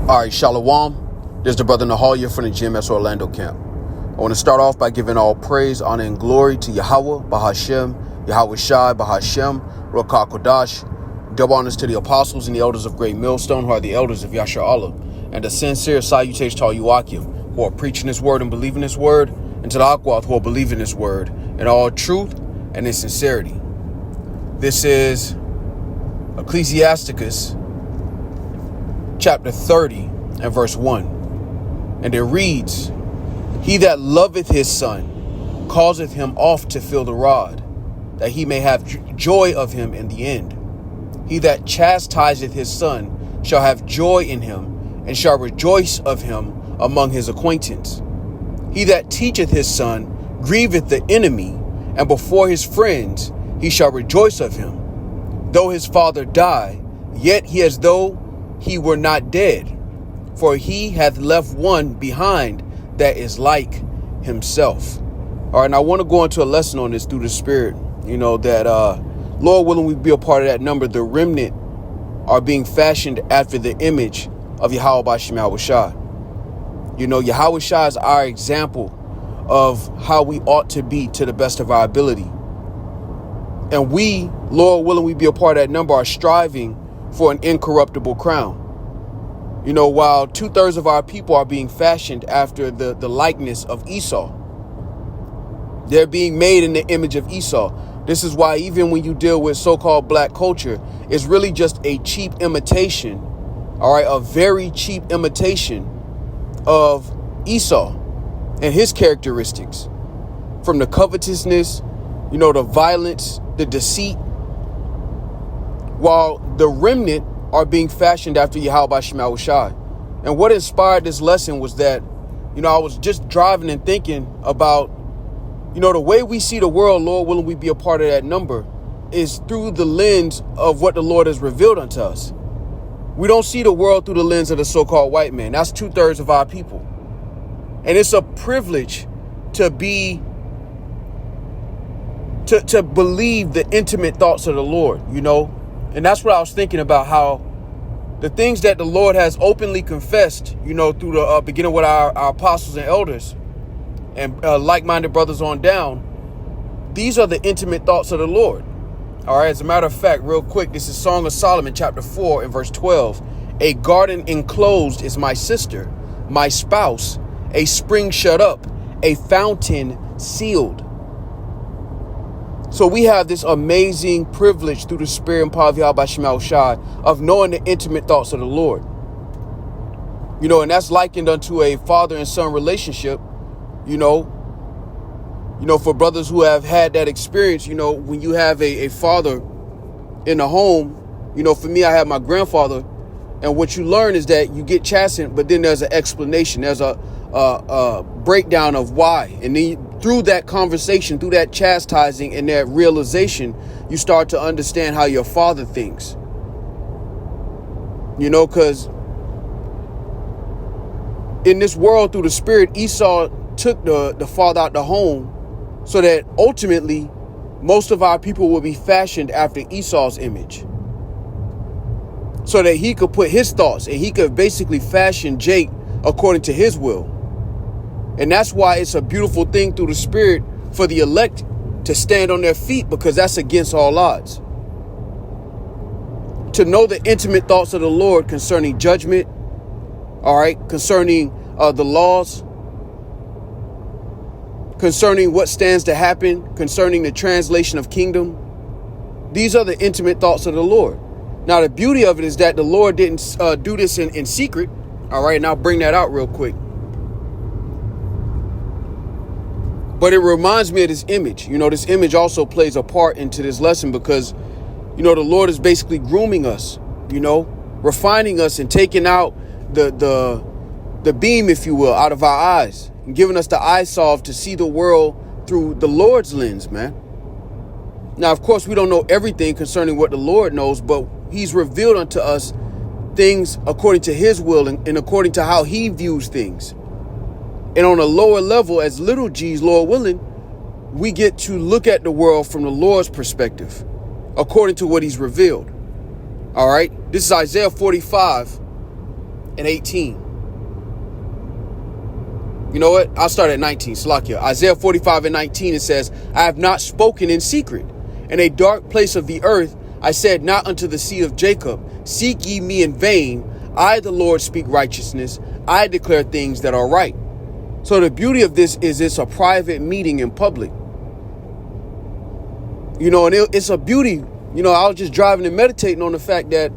All right, Shalom. This is the brother Nahalia from the GMS Orlando camp. I want to start off by giving all praise, honor, and glory to Yahweh, Bahashem, Yahweh Shai, Bahashem, Rakah Kodash. Double honors to the apostles and the elders of Great Millstone, who are the elders of Yashar Allah, and a sincere salutation to all you Akim, who are preaching this word and believing this word, and to the Akwath, who are believing this word in all truth and in sincerity. This is Ecclesiasticus chapter 30 and verse 1. And it reads, "He that loveth his son causeth him oft to feel the rod, that he may have joy of him in the end. He that chastiseth his son shall have joy in him, and shall rejoice of him among his acquaintance. He that teacheth his son grieveth the enemy, and before his friends he shall rejoice of him. Though his father die, yet he as though he were not dead, for he hath left one behind that is like himself." All right, and I want to go into a lesson on this through the Spirit, that Lord willing, we be a part of that number. The remnant are being fashioned after the image of Yahweh Bashim Yahweh Shai. Yahweh Shai is our example of how we ought to be to the best of our ability. And we, Lord willing, we be a part of that number, are striving for an incorruptible crown. While 2/3 of our people are being fashioned after the likeness of Esau. They're being made in the image of Esau. This is why even when you deal with so-called black culture, it's really just a cheap imitation, all right, a very cheap imitation of Esau and his characteristics, from the covetousness, the violence, the deceit, while the remnant are being fashioned after Yahweh Bashim Yahweh Shai. And what inspired this lesson was that, I was just driving and thinking about, the way we see the world, Lord willing, we be a part of that number, is through the lens of what the Lord has revealed unto us. We don't see the world through the lens of the so-called white man. That's 2/3 of our people. And it's a privilege to believe the intimate thoughts of the Lord, And that's what I was thinking about, how the things that the Lord has openly confessed, through the beginning with our apostles and elders and like-minded brothers on down. These are the intimate thoughts of the Lord. All right. As a matter of fact, real quick, this is Song of Solomon, chapter 4 and verse 12. "A garden enclosed is my sister, my spouse, a spring shut up, a fountain sealed." So we have this amazing privilege through the Spirit and power of Yahweh Bashim Yahweh Shai of knowing the intimate thoughts of the Lord. And that's likened unto a father and son relationship, for brothers who have had that experience, when you have a father in the home, for me, I have my grandfather, and what you learn is that you get chastened, but then there's an explanation. There's a breakdown of why. And then through that conversation, through that chastising and that realization, you start to understand how your father thinks. Because in this world, through the Spirit, Esau took the father out the home so that ultimately most of our people will be fashioned after Esau's image, so that he could put his thoughts and he could basically fashion Jake according to his will. And that's why it's a beautiful thing through the Spirit for the elect to stand on their feet, because that's against all odds. To know the intimate thoughts of the Lord concerning judgment, all right, concerning the laws, concerning what stands to happen, concerning the translation of kingdom. These are the intimate thoughts of the Lord. Now, the beauty of it is that the Lord didn't do this in secret. All right, and I'll bring that out real quick. But it reminds me of this image. This image also plays a part into this lesson because, the Lord is basically grooming us, refining us and taking out the beam, if you will, out of our eyes and giving us the eye salve to see the world through the Lord's lens, man. Now, of course, we don't know everything concerning what the Lord knows, but he's revealed unto us things according to his will and according to how he views things. And on a lower level, as little g's, Lord willing, we get to look at the world from the Lord's perspective, according to what he's revealed. All right. This is Isaiah 45 and 18. You know what? I'll start at 19. Slakia. Isaiah 45 and 19, it says, I have not spoken in secret. In a dark place of the earth, I said not unto the seed of Jacob, seek ye me in vain. I, the Lord, speak righteousness. I declare things that are right. So the beauty of this is it's a private meeting in public. You know, and it's a beauty. You know, I was just driving and meditating on the fact that,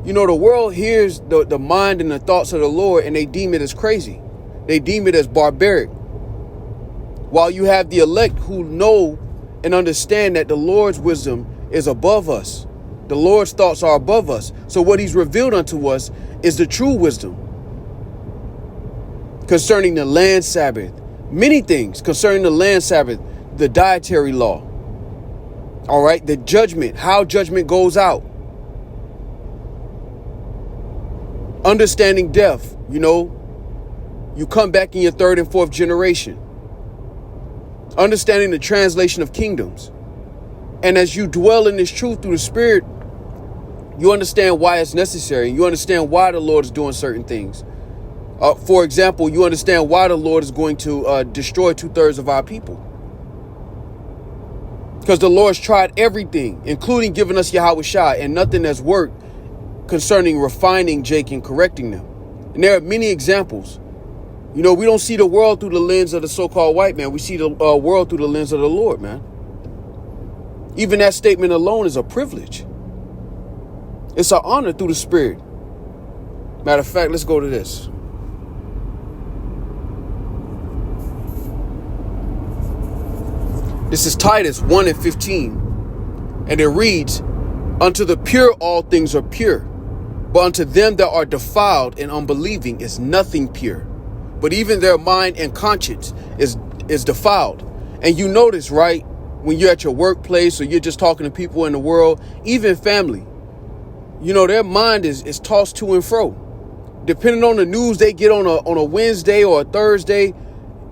you know, the world hears the mind and the thoughts of the Lord and they deem it as crazy. They deem it as barbaric. While you have the elect who know and understand that the Lord's wisdom is above us. The Lord's thoughts are above us. So what he's revealed unto us is the true wisdom concerning the land Sabbath. Many things concerning the land Sabbath, the dietary law. All right, the judgment, how judgment goes out. Understanding death, you know, you come back in your third and fourth generation. Understanding the translation of kingdoms. And as you dwell in this truth through the Spirit, you understand why it's necessary. You understand why the Lord is doing certain things. For example, you understand why the Lord is going to destroy 2/3 of our people. Because the Lord's tried everything, including giving us Yahweh Shai, and nothing has worked concerning refining Jake and correcting them. And there are many examples. You know, we don't see the world through the lens of the so-called white man. We see the world through the lens of the Lord, man. Even that statement alone is a privilege. It's an honor through the Spirit. Matter of fact, let's go to this. This is Titus 1 and 15. And it reads, unto the pure all things are pure, but unto them that are defiled and unbelieving is nothing pure. But even their mind and conscience is defiled. And you notice, right, when you're at your workplace or you're just talking to people in the world, even family, you know, their mind is tossed to and fro. Depending on the news they get on a Wednesday or a Thursday,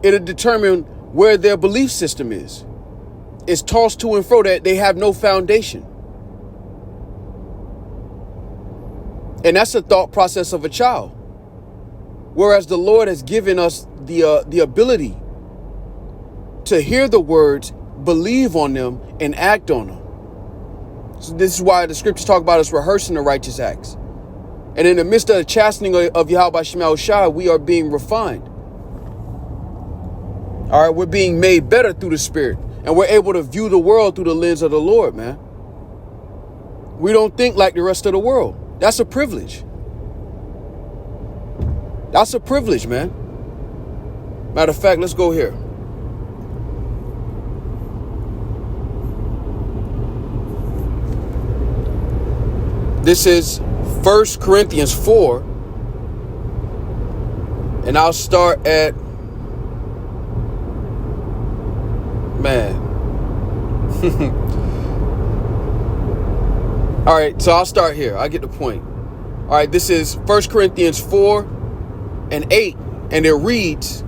it'll determine where their belief system is. It's tossed to and fro, that they have no foundation. And that's the thought process of a child. Whereas the Lord has given us the ability to hear the words, believe on them, and act on them. So this is why the scriptures talk about us rehearsing the righteous acts. And in the midst of the chastening of Yahweh Shema Shai, we are being refined. All right, we're being made better through the Spirit. And we're able to view the world through the lens of the Lord, man. We don't think like the rest of the world. That's a privilege. That's a privilege, man. Matter of fact, let's go here. This is 1 Corinthians 4. And I'll start at, man. All right, so I'll start here. I get the point. All right, this is 1 Corinthians 4 and 8. And it reads,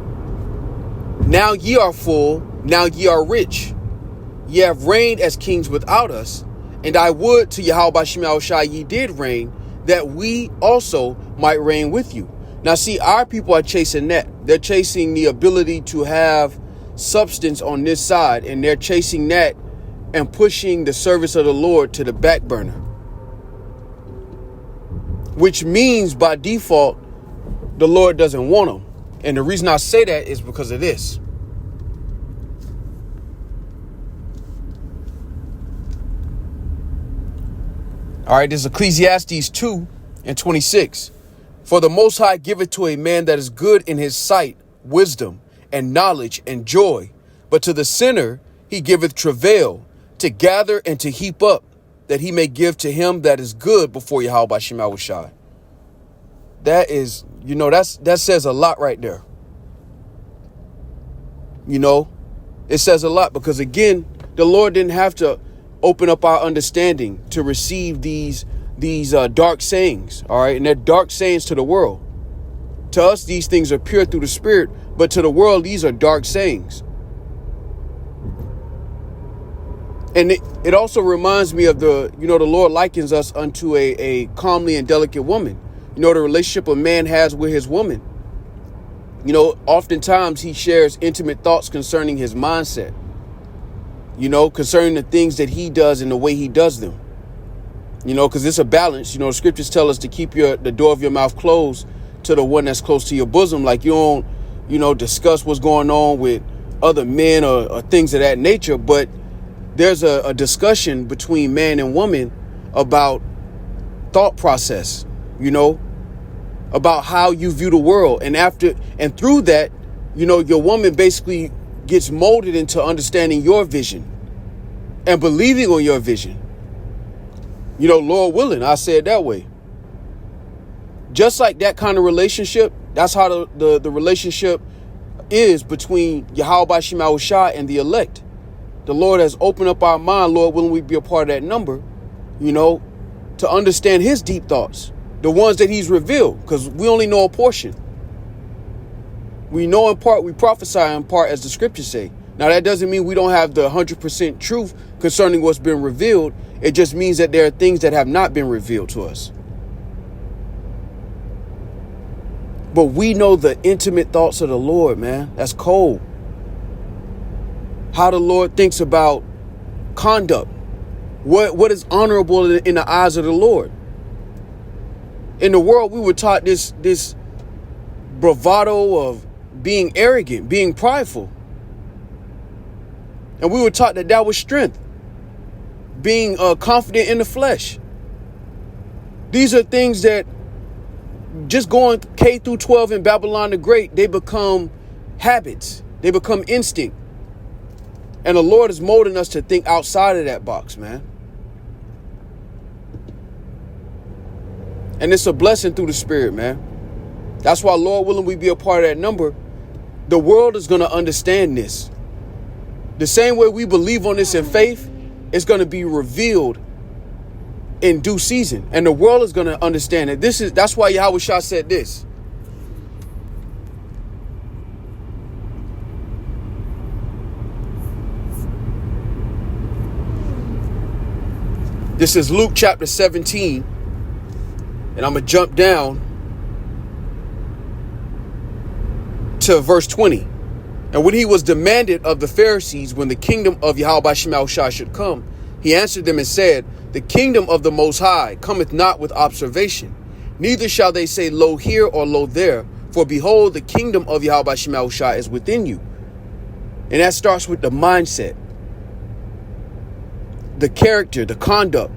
now ye are full, now ye are rich. Ye have reigned as kings without us. And I would to Yahweh Shema Shai ye did reign, that we also might reign with you. Now see, our people are chasing that. They're chasing the ability to have substance on this side, and they're chasing that and pushing the service of the Lord to the back burner. Which means by default, the Lord doesn't want them. And the reason I say that is because of this. All right, this is Ecclesiastes 2 and 26. For the Most High giveth to a man that is good in his sight wisdom and knowledge and joy. But to the sinner he giveth travail, to gather and to heap up, that he may give to him that is good before Yahweh Shema Shai. That is, you know, that says a lot right there. You know, it says a lot because, again, the Lord didn't have to open up our understanding to receive these dark sayings. All right. And they're dark sayings to the world. To us, these things are pure through the Spirit. But to the world, these are dark sayings. And it also reminds me of the Lord likens us unto a comely and delicate woman. You know, the relationship a man has with his woman. You know, oftentimes he shares intimate thoughts concerning his mindset, you know, concerning the things that he does and the way he does them. You know, because it's a balance. You know, the scriptures tell us to keep the door of your mouth closed to the one that's close to your bosom. Like you don't, you know, discuss what's going on with other men or things of that nature. But there's a discussion between man and woman about thought process, you know, about how you view the world. And through that, you know, your woman basically gets molded into understanding your vision and believing on your vision. You know, Lord willing, I say it that way. Just like that kind of relationship, that's how the relationship is between Yahweh Shema Shai and the elect. The Lord has opened up our mind, Lord willing, we be a part of that number, you know, to understand his deep thoughts, the ones that he's revealed, because we only know a portion. We know in part, we prophesy in part, as the scriptures say. Now, that doesn't mean we don't have the 100% truth concerning what's been revealed. It just means that there are things that have not been revealed to us. But we know the intimate thoughts of the Lord, man. That's cold. How the Lord thinks about conduct. What is honorable in the eyes of the Lord. In the world, we were taught this bravado of being arrogant, being prideful. And we were taught that was strength. Being confident in the flesh. These are things that just going K through 12 in Babylon the Great, they become habits. They become instinct. And the Lord is molding us to think outside of that box, man. And it's a blessing through the Spirit, man. That's why, Lord willing, we be a part of that number. The world is going to understand this. The same way we believe on this in faith, it's going to be revealed in due season. And the world is going to understand it. That's why Yahweh Shah said this. This is Luke chapter 17. And I'm going to jump down to verse 20. And when he was demanded of the Pharisees when the kingdom of Yahweh Shema Shai should come, he answered them and said, the kingdom of the Most High cometh not with observation, neither shall they say, lo here or lo there, for behold, the kingdom of Yahweh Shema Shai is within you. And that starts with the mindset, the character, the conduct.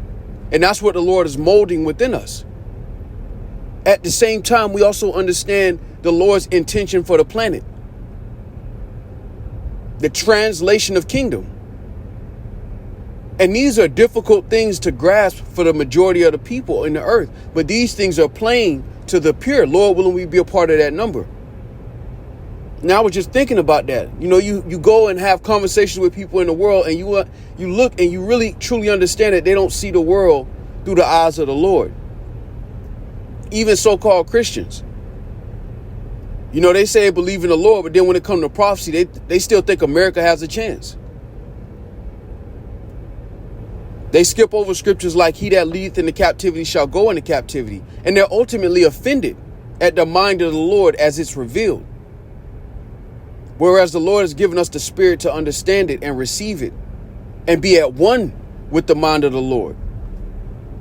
And that's what the Lord is molding within us. At the same time, we also understand the Lord's intention for the planet. The translation of kingdom. And these are difficult things to grasp for the majority of the people in the earth. But these things are plain to the pure. Lord willing, we be a part of that number. Now, I was just thinking about that. You know, you go and have conversations with people in the world, and you look and you really truly understand that they don't see the world through the eyes of the Lord. Even so-called Christians. You know, they say they believe in the Lord, but then when it comes to prophecy, they still think America has a chance. They skip over scriptures like he that leadeth into captivity shall go into captivity. And they're ultimately offended at the mind of the Lord as it's revealed. Whereas the Lord has given us the spirit to understand it and receive it and be at one with the mind of the Lord.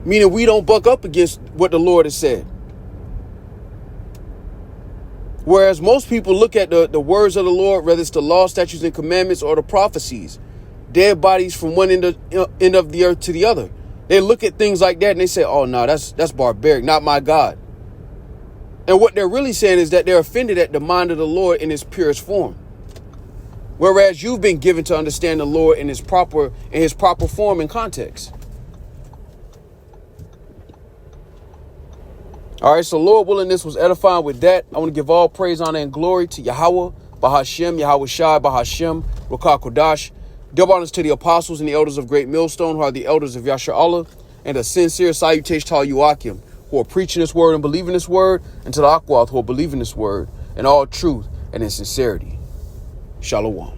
Meaning we don't buck up against what the Lord has said. Whereas most people look at the words of the Lord, whether it's the law, statutes, and commandments or the prophecies, dead bodies from one end of the earth to the other. They look at things like that and they say, oh, no, that's barbaric, not my God. And what they're really saying is that they're offended at the mind of the Lord in its purest form. Whereas you've been given to understand the Lord in his proper form and context. All right, so Lord willing, this was edifying with that. I want to give all praise, honor, and glory to Yahweh, Bahashem, Yahweh Shai, Bahashem, Rakah Kodash. Double honors to the apostles and the elders of Great Millstone, who are the elders of Yasha Allah, and a sincere salutation to all you Akim, who are preaching this word and believing this word, and to the Akwath, who are believing this word in all truth and in sincerity. Shalom.